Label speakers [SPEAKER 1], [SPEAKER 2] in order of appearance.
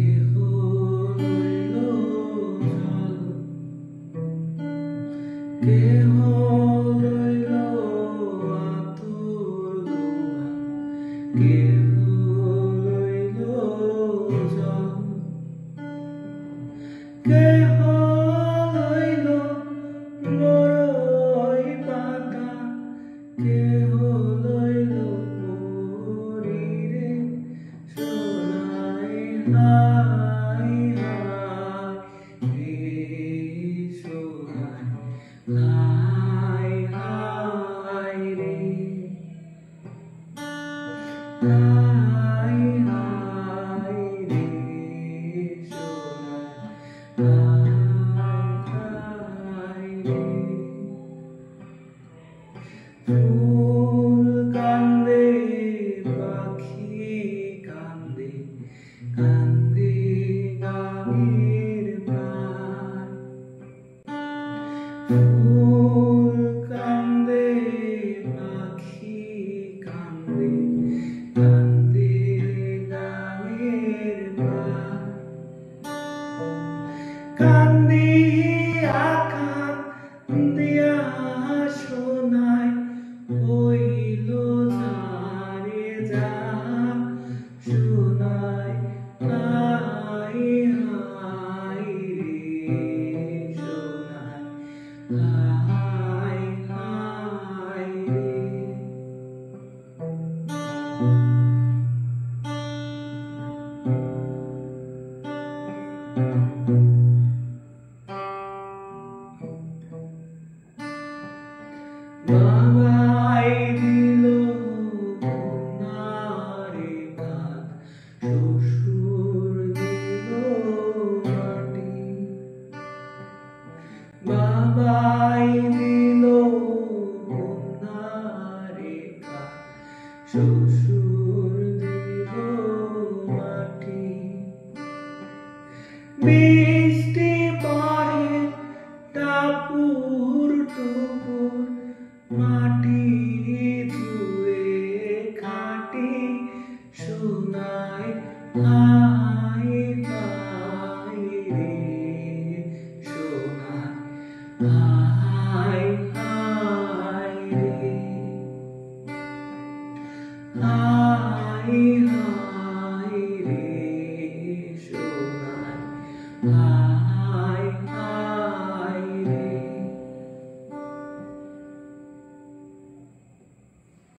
[SPEAKER 1] কেহ লইল জল, কেহ লইল আতুর দুয়া, কেহ লইল জল, কেহ লইল বড়ই পাতা, কেহ লইল মরিরে সোনাই হাই হাই রে সোনাই হাই হাই রে হাই হাই রে সোনাই হাই হাই রে। ফুল কান্দে পাখি কান্দে, কান্দে গানের প্রাণ। ফুল কান্দে পাখি কান্দে, কান্দে গানের প্রাণ। কান্দিয়া কান্দিয়া সোনাই হইল যারে যা, সোনাই হাই হাই রে সোনাই হাই হাই রে। বাবাই দিল কন্যারে কাঁধ, শ্বশুর দিল মাটি। বাবাই দিল কন্যারে কাঁধ, শ্বশুর দিল মাটি। বৃষ্টি পড়ে টাপুর টুপুর, মাটি ধুয়ে খাটি, সোনাই হাই হাই রে সোনাই হাই হাই রে হাই হাই রে সোনাই হাই